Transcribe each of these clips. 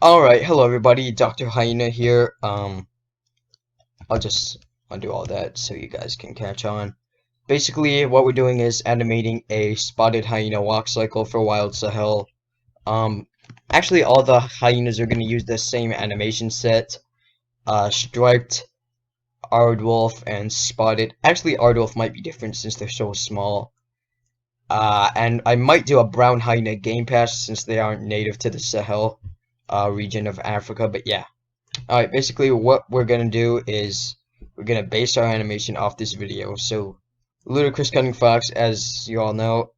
Alright, hello everybody, Dr. Hyena here. I'll just undo all that so you guys can catch on. Basically, what we're doing is animating a spotted hyena walk cycle for Wild Sahel. Um, Actually, all the hyenas are going to use the same animation set. Striped, Aardwolf, and Spotted. Actually, Aardwolf might be different since they're so small. And I might do a brown hyena game pass since they aren't native to the Sahel region of Africa, but yeah. Alright, basically what we're gonna do is we're gonna base our animation off this video. So, LudicousCunningFox, as you all know,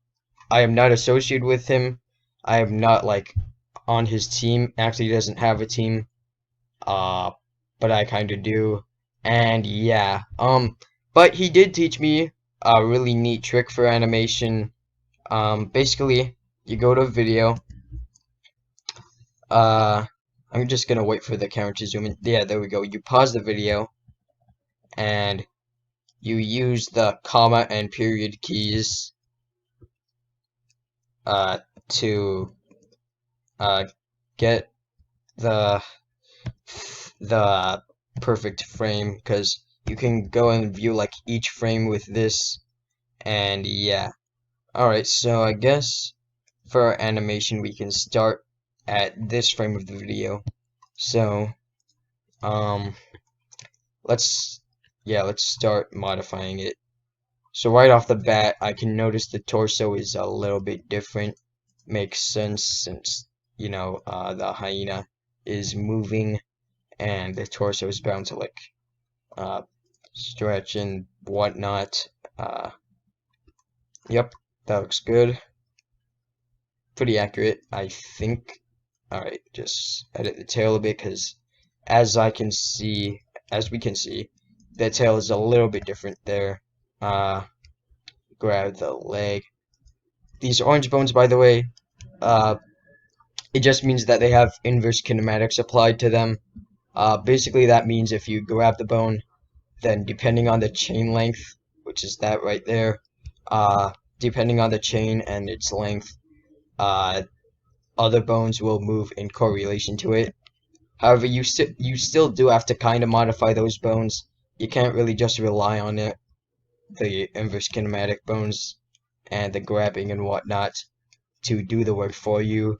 I am not associated with him. I am not, like, on his team. Actually, he doesn't have a team. Uh, but I kinda do. And yeah, but he did teach me a really neat trick for animation. Basically, you go to video, I'm just gonna wait for the camera to zoom in. Yeah, there we go. You pause the video, and you use the comma and period keys to get the the perfect frame, because you can go and view like each frame with this. And yeah, alright, so I guess for our animation we can start at this frame of the video. So um let's start modifying it. So right off the bat, I can notice the torso is a little bit different. Makes sense since, you know, the hyena is moving and the torso is bound to like stretch and whatnot. Yep, that looks good. Pretty accurate, I think. Alright, just edit the tail a bit because as we can see, the tail is a little bit different there. Grab the leg. These orange bones, by the way, it just means that they have inverse kinematics applied to them. Basically, that means if you grab the bone, then depending on the chain length, which is that right there, depending on the chain and its length, other bones will move in correlation to it. However, you still do have to kind of modify those bones. You can't really just rely on it, the inverse kinematic bones and the grabbing and whatnot, to do the work for you.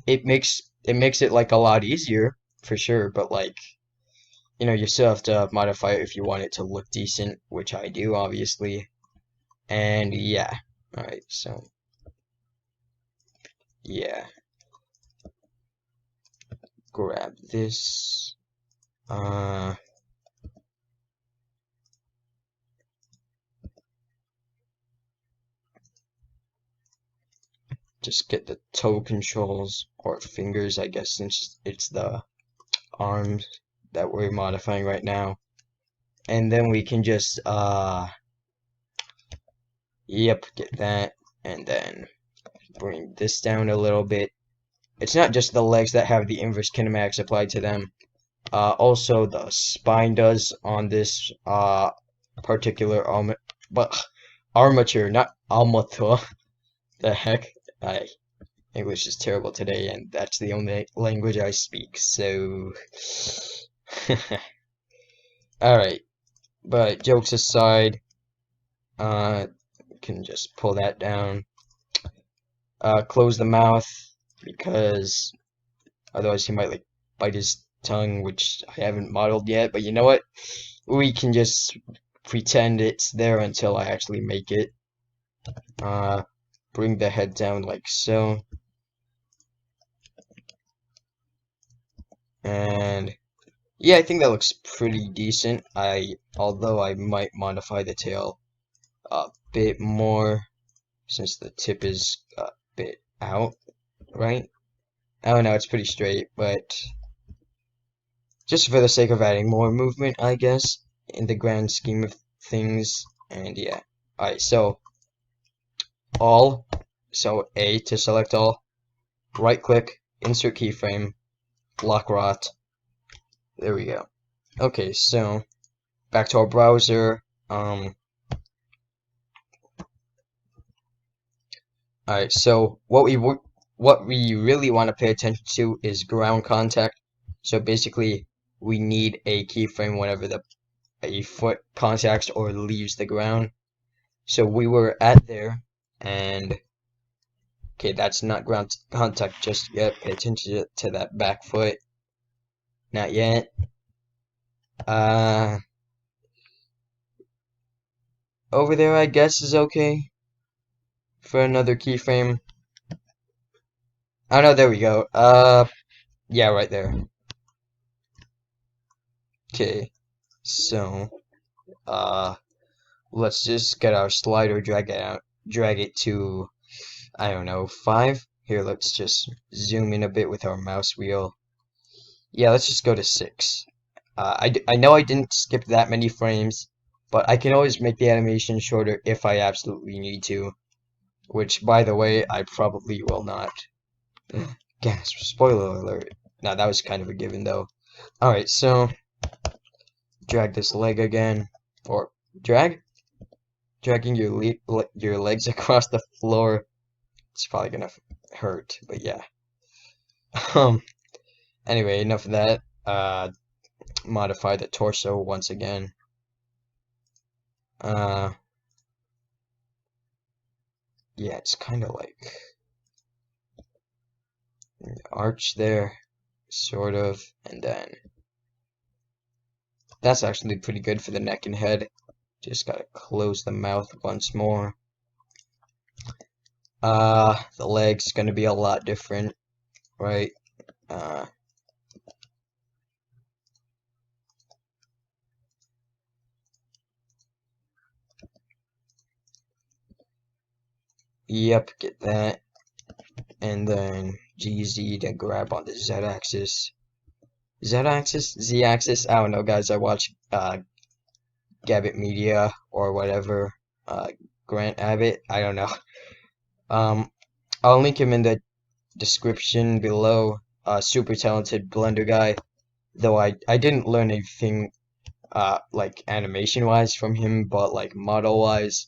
It makes it like a lot easier for sure, but like, you know, you still have to modify it if you want it to look decent, which I do obviously. And yeah, alright, so yeah, grab this. Just get the toe controls, or fingers, I guess, since it's the arms that we're modifying right now. And then we can just, yep, get that, and then bring this down a little bit. It's not just the legs that have the inverse kinematics applied to them. Also, the spine does on this, particular armature, not armature. The heck? English is terrible today, and that's the only language I speak, so... Alright, but jokes aside, can just pull that down. Close the mouth, because otherwise he might, like, bite his tongue, which I haven't modeled yet, but you know what? We can just pretend it's there until I actually make it. Bring the head down like so. And yeah, I think that looks pretty decent. Although I might modify the tail a bit more since the tip is a bit out, right? I don't know, it's pretty straight, but just for the sake of adding more movement, I guess, in the grand scheme of things. And yeah. Alright, so all, so A to select all, right click, insert keyframe, lock rot. There we go. Okay, so back to our browser. Alright, so what we what we really want to pay attention to is ground contact. So basically, we need a keyframe whenever a foot contacts or leaves the ground. So we were at there, and okay, that's not ground contact just yet. Pay attention to that back foot. Not yet. Over there, I guess, is okay for another keyframe. Oh no, there we go. Yeah, right there. Okay, so, let's just get our slider, drag it to, I don't know, 5. Here, let's just zoom in a bit with our mouse wheel. Yeah, let's just go to 6. I know I didn't skip that many frames, but I can always make the animation shorter if I absolutely need to. Which, by the way, I probably will not. Gasp, spoiler alert. Nah, that was kind of a given, though. Alright, so, drag this leg again. Or, dragging your legs across the floor. It's probably gonna hurt, but yeah. Anyway, enough of that. Modify the torso once again. Yeah, it's kind of like an arch there, sort of, and then that's actually pretty good for the neck and head. Just gotta close the mouth once more. The leg's gonna be a lot different, right? Yep, get that. And then GZ to grab on the Z-axis. Z-axis? Z-axis? I don't know, guys. I watch Gabbit Media or whatever. Grant Abbott? I don't know. I'll link him in the description below. Super talented Blender guy. Though I didn't learn anything like animation-wise from him, but like model-wise,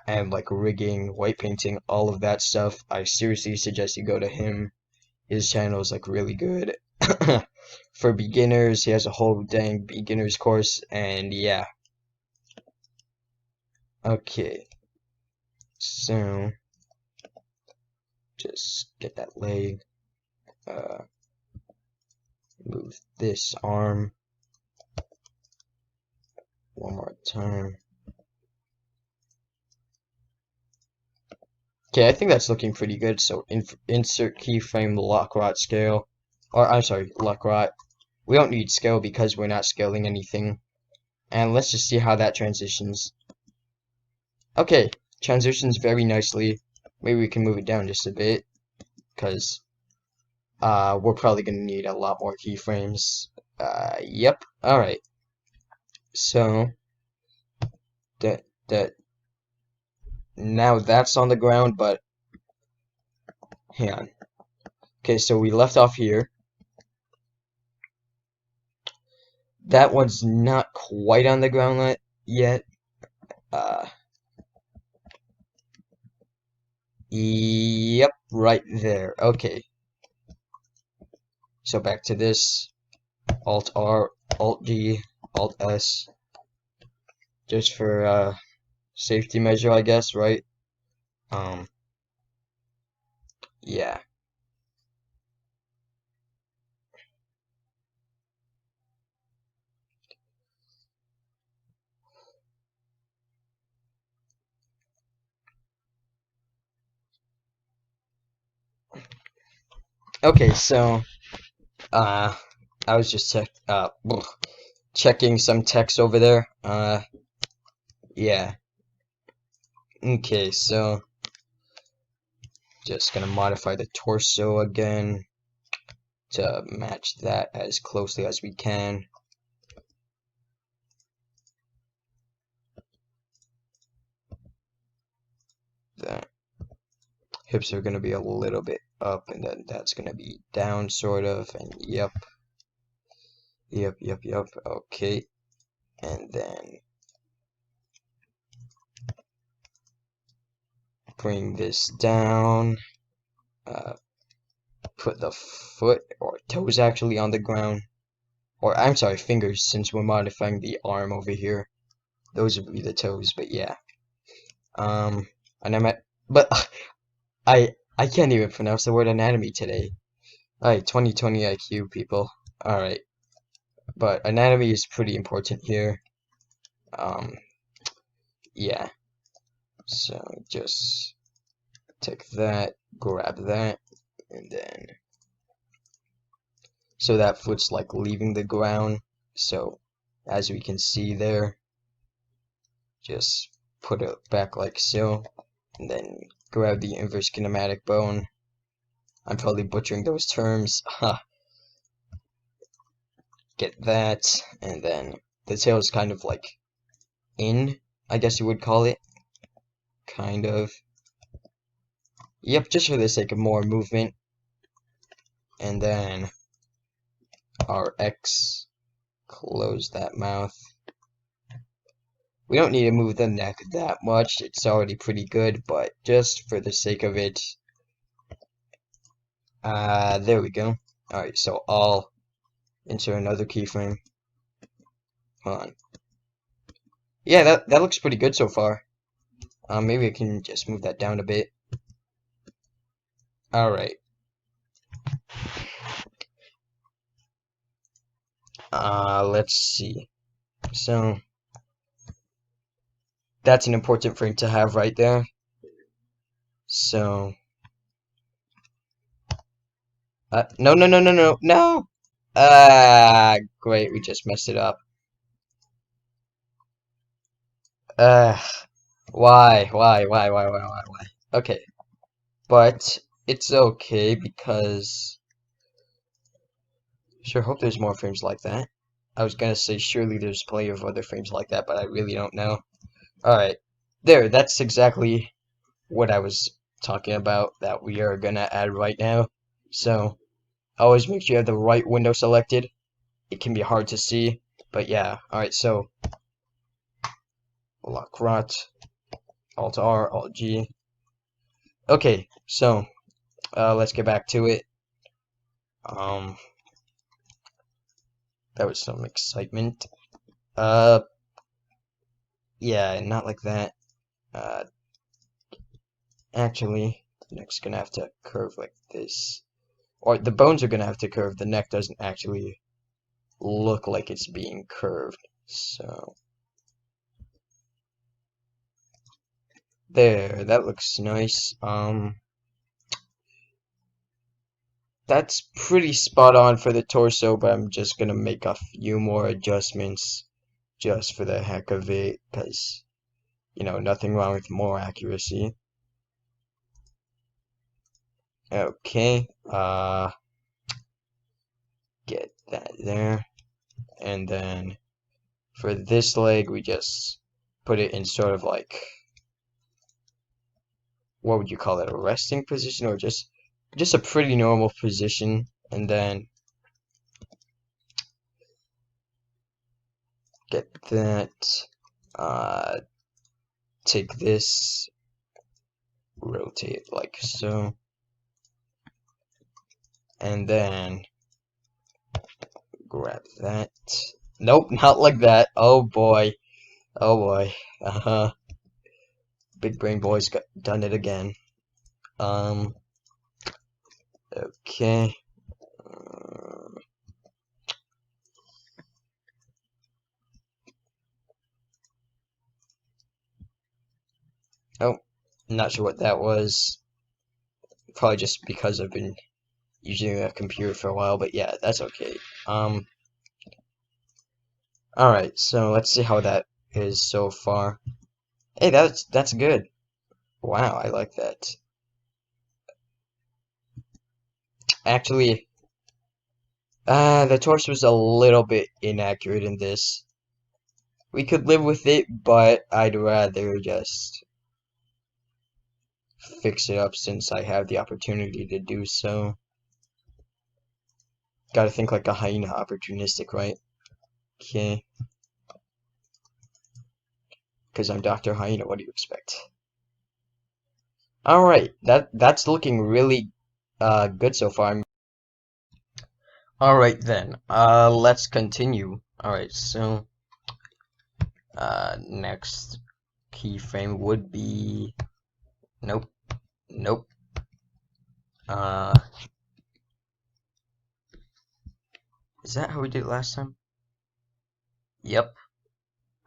and like rigging, white painting, all of that stuff, I seriously suggest you go to him. His channel is like really good. For beginners, he has a whole dang beginners course, and yeah. Okay, so just get that leg, move this arm one more time. Okay, I think that's looking pretty good. So insert keyframe Lockrot scale, or I'm sorry, Lockrot. We don't need scale because we're not scaling anything. And let's just see how that transitions. Okay, transitions very nicely. Maybe we can move it down just a bit, because we're probably gonna need a lot more keyframes. Yep. All right. So that now that's on the ground, but hang on. Okay, so we left off here. That one's not quite on the ground yet. Yep, right there. Okay. So back to this. Alt R, Alt G, Alt S. Just for safety measure, I guess, right? Yeah. Okay, so I was just checking some text over there. Yeah. Okay, so just gonna modify the torso again to match that as closely as we can. The hips are gonna be a little bit up, and then that's gonna be down, sort of, and yep. Okay, and then bring this down. put the foot or toes actually on the ground. Or I'm sorry, fingers, since we're modifying the arm over here. Those would be the toes, but yeah. And I'm at, but I can't even pronounce the word anatomy today. Alright, 2020 IQ, people. Alright, but anatomy is pretty important here. Yeah. So just take that, grab that, and then so that foot's like leaving the ground. So as we can see there, just put it back like so, and then grab the inverse kinematic bone. I'm probably butchering those terms. Get that, and then the tail is kind of like in, I guess you would call it. Kind of. Yep, just for the sake of more movement. And then our X, close that mouth. We don't need to move the neck that much, it's already pretty good, but just for the sake of it. There we go. Alright, so I'll insert another keyframe. Hold on. Yeah, that looks pretty good so far. Maybe I can just move that down a bit. Alright. Let's see. So, that's an important frame to have right there. So, no, no, no, no, no, no! Great, we just messed it up. Why? Okay, but it's okay because sure hope there's more frames like that. I was gonna say surely there's plenty of other frames like that, but I really don't know. Alright, there, that's exactly what I was talking about that we are gonna add right now. So, always make sure you have the right window selected. It can be hard to see, but yeah. Alright, so lock rot, Alt R, Alt G. Okay, so let's get back to it. That was some excitement. Yeah, not like that. Actually, the neck's gonna have to curve like this. Or the bones are gonna have to curve. The neck doesn't actually look like it's being curved. So there, that looks nice. That's pretty spot on for the torso, but I'm just gonna make a few more adjustments just for the heck of it, because, you know, nothing wrong with more accuracy. Okay, get that there, and then for this leg, we just put it in sort of like, what would you call it, a resting position, or just a pretty normal position, and then get that, take this, rotate like so, and then grab that. Nope, not like that. Oh boy. Oh boy. Big brain boy's done it again. Okay. Oh, not sure what that was. Probably just because I've been using a computer for a while, but yeah, that's okay. Alright, so let's see how that is so far. Hey, that's good. Wow, I like that. Actually, the torso was a little bit inaccurate in this. We could live with it, but I'd rather just fix it up since I have the opportunity to do so. Gotta think like a hyena, opportunistic, right? Okay. Because I'm Dr. Hyena, what do you expect? Alright, that's looking really good so far. Alright then, let's continue. Alright, so, next keyframe would be, nope, nope, uh, is that how we did it last time? Yep.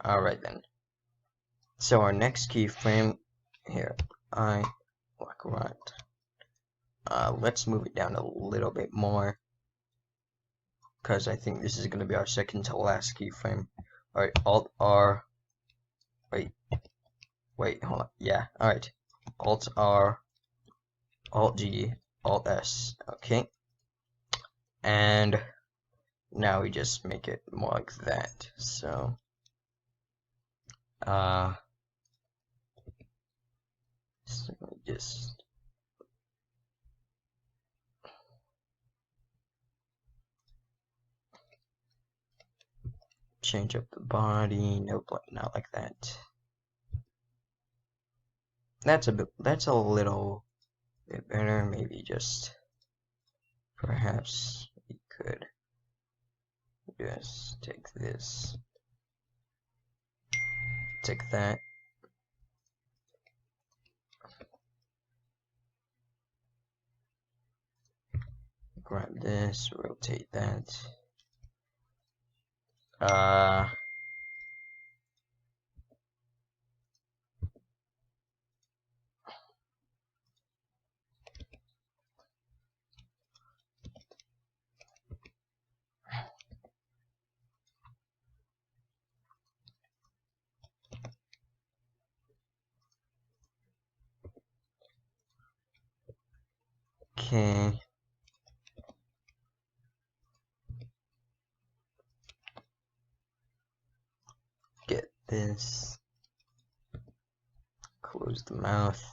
Alright then. So our next keyframe, here, black right. Let's move it down a little bit more, because I think this is going to be our second to last keyframe. Alright, Alt R, wait, hold on, yeah, alright, Alt R, Alt G, Alt S, okay, and now we just make it more like that, so, just change up the body, nope, not like that. That's a little bit better, maybe just, perhaps we could just take this, take that, grab this, rotate that, okay, get this, close the mouth,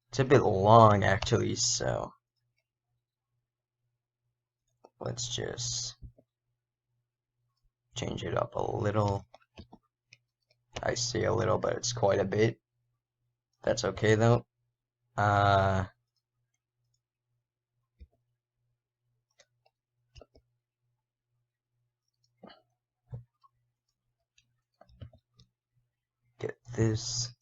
it's a bit long actually, so let's just change it up a little. I say a little, but it's quite a bit. That's okay though. Get this.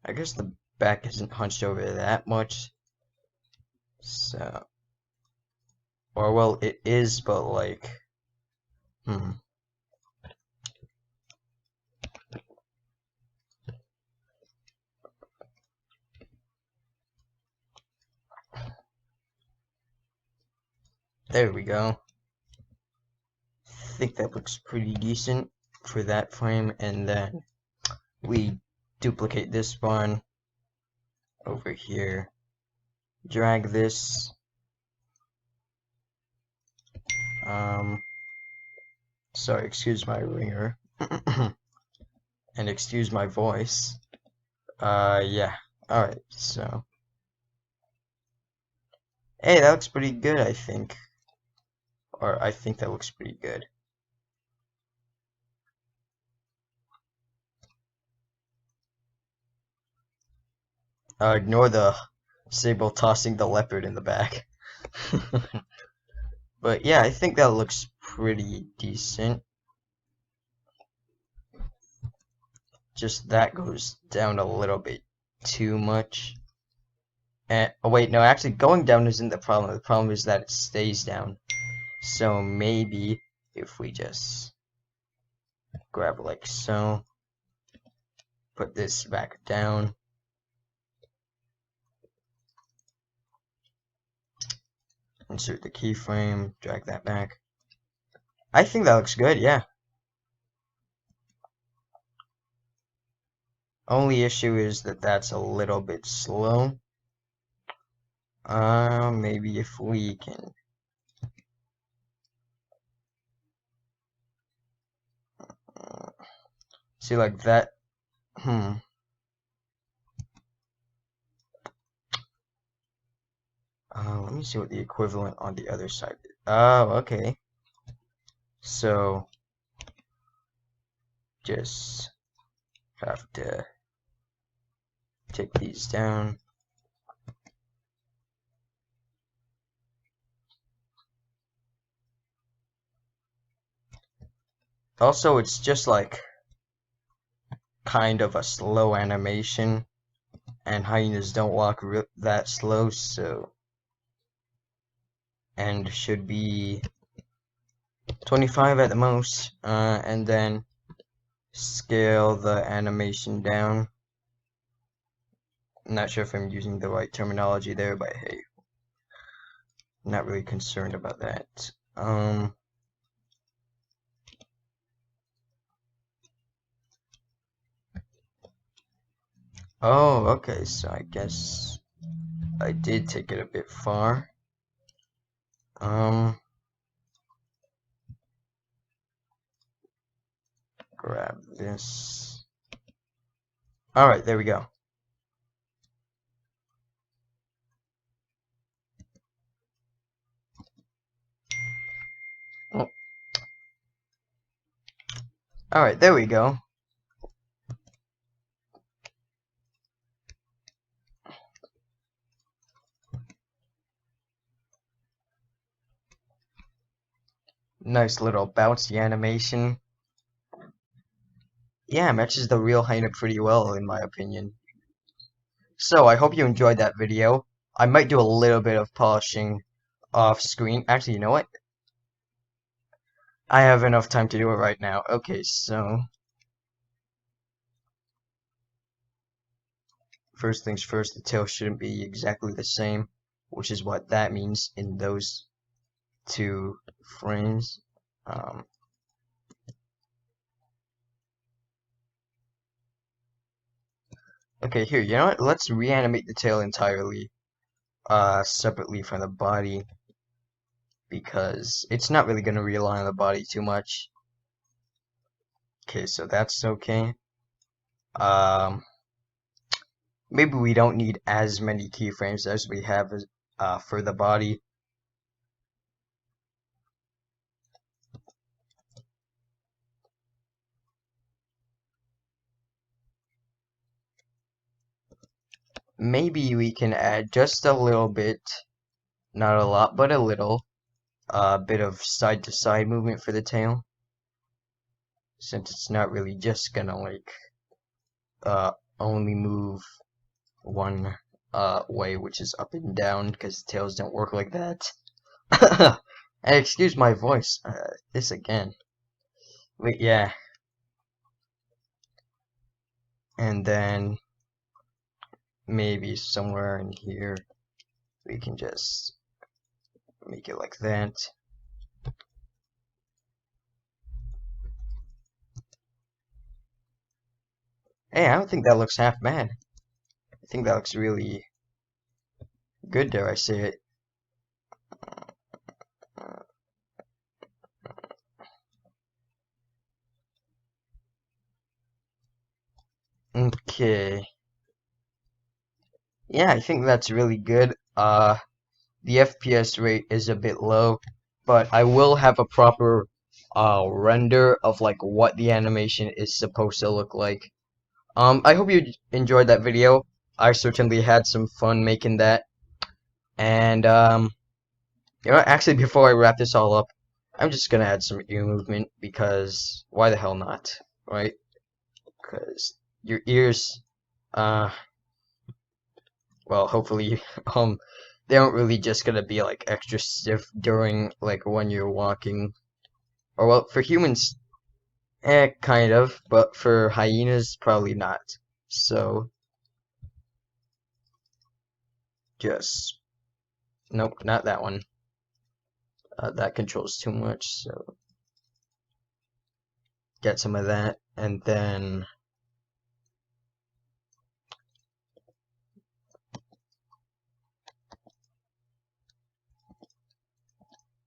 I guess the back isn't hunched over that much. So, or well, it is, but like, There we go. I think that looks pretty decent for that frame, and then we duplicate this one over here, drag this, sorry, excuse my ringer, and excuse my voice, yeah, alright, so, hey, that looks pretty good, I think, or I think that looks pretty good. Ignore the Sable tossing the leopard in the back. But yeah, I think that looks pretty decent. Just that goes down a little bit too much. And, oh wait, no, actually going down isn't the problem. The problem is that it stays down. So maybe if we just grab like so, put this back down, insert the keyframe, drag that back. I think that looks good, yeah. Only issue is that that's a little bit slow. Maybe if we can see like that. let me see what the equivalent on the other side is. Oh, okay. So just have to take these down. Also, it's just like kind of a slow animation, and hyenas don't walk that slow, so and should be 25 at the most, and then scale the animation down. I'm not sure if I'm using the right terminology there, but hey, I'm not really concerned about that. Oh, okay, so I guess I did take it a bit far. Grab this. Alright, there we go. Oh. Alright, there we go. Nice little bouncy animation. Yeah, matches the real Hyena pretty well, in my opinion. So, I hope you enjoyed that video. I might do a little bit of polishing off screen. Actually, you know what? I have enough time to do it right now. Okay, so first things first, the tail shouldn't be exactly the same, which is what that means in those two frames. Okay, here, you know what? Let's reanimate the tail entirely, separately from the body, because it's not really going to rely on the body too much. Okay, so that's okay. Maybe we don't need as many keyframes as we have for the body. Maybe we can add just a little bit, not a lot, but a little, bit of side-to-side movement for the tail, since it's not really just gonna like only move one way, which is up and down, because tails don't work like that. Hey, excuse my voice, this again. Wait, yeah. And then maybe somewhere in here we can just make it like that. Hey, I don't think that looks half bad. I think that looks really good, dare I say it. Okay. Yeah, I think that's really good. The FPS rate is a bit low, but I will have a proper render of like what the animation is supposed to look like. I hope you enjoyed that video. I certainly had some fun making that. And you know, actually before I wrap this all up, I'm just gonna add some ear movement because why the hell not, right? Because your ears, well, hopefully, they aren't really just gonna be like extra stiff during like when you're walking. Or well, for humans, kind of, but for hyenas, probably not. So, just nope, not that one. That controls too much. So, get some of that, and then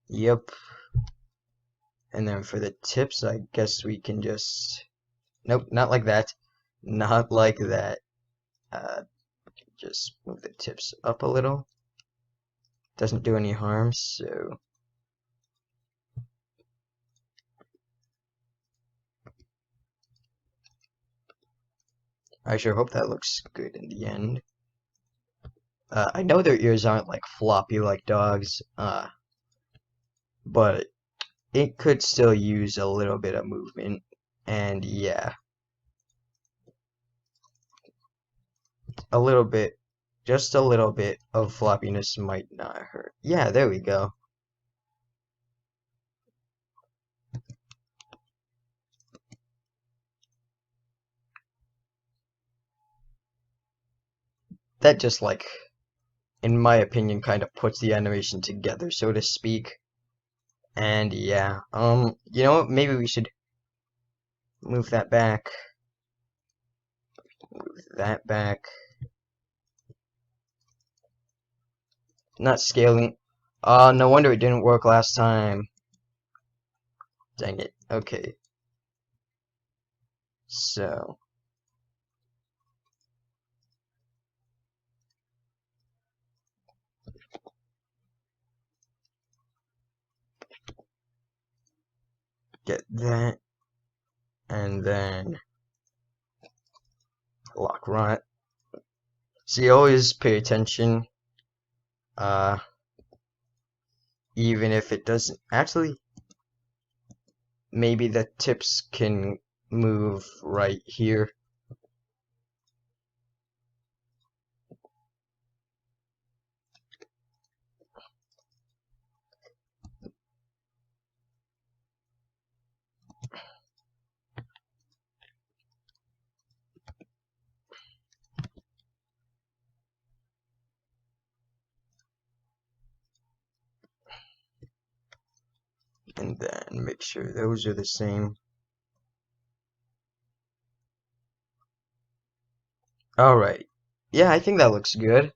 yep. And then for the tips, I guess we can just nope, not like that, not like that. Just move the tips up a little. doesn't do any harm, so I sure hope that looks good in the end. I know their ears aren't like floppy like dogs, but it could still use a little bit of movement, and yeah, a little bit, just a little bit of floppiness might not hurt. Yeah, there we go. That just like, in my opinion, kind of puts the animation together, so to speak. And yeah, you know what? Maybe we should move that back. Move that back. Not scaling. No wonder it didn't work last time. Dang it. Okay. So, get that, and then lock right. See, always pay attention, uh, even if it doesn't. Actually, maybe the tips can move right here. And then make sure those are the same. Alright. Yeah, I think that looks good.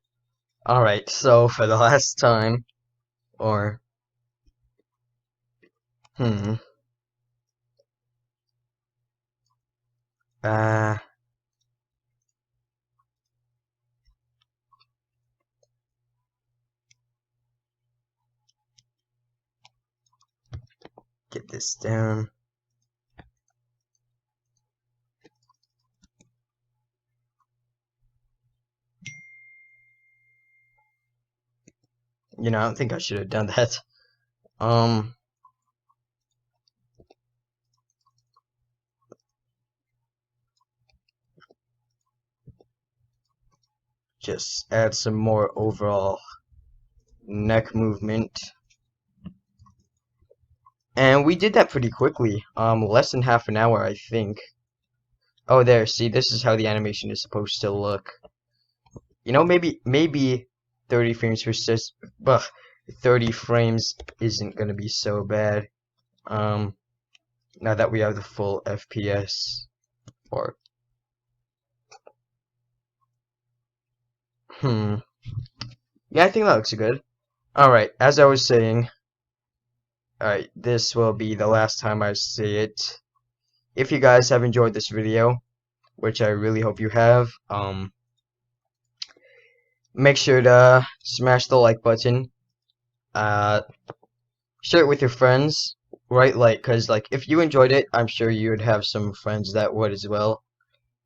Alright, so for the last time, or, hmm, uh, get this down. You know, I don't think I should have done that. Um, just add some more overall neck movement. And we did that pretty quickly. Less than half an hour, I think. Oh, there, see, this is how the animation is supposed to look. You know, maybe 30 frames per second, 30 frames isn't gonna be so bad. Now that we have the full FPS, or, yeah, I think that looks good. Alright, as I was saying, alright, this will be the last time I say it. If you guys have enjoyed this video, which I really hope you have, make sure to smash the like button, share it with your friends, right? Like, cause like if you enjoyed it, I'm sure you would have some friends that would as well.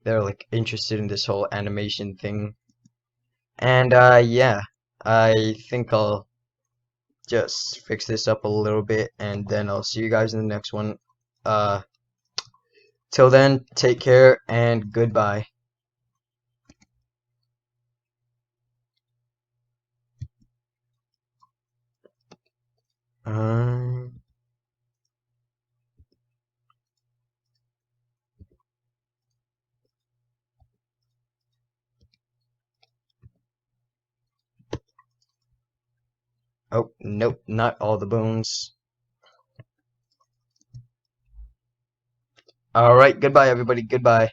They're like interested in this whole animation thing. And yeah, I think I'll just fix this up a little bit, and then I'll see you guys in the next one. Uh, till then, take care and goodbye. Uh, oh, nope, not all the bones. Alright, goodbye everybody, goodbye.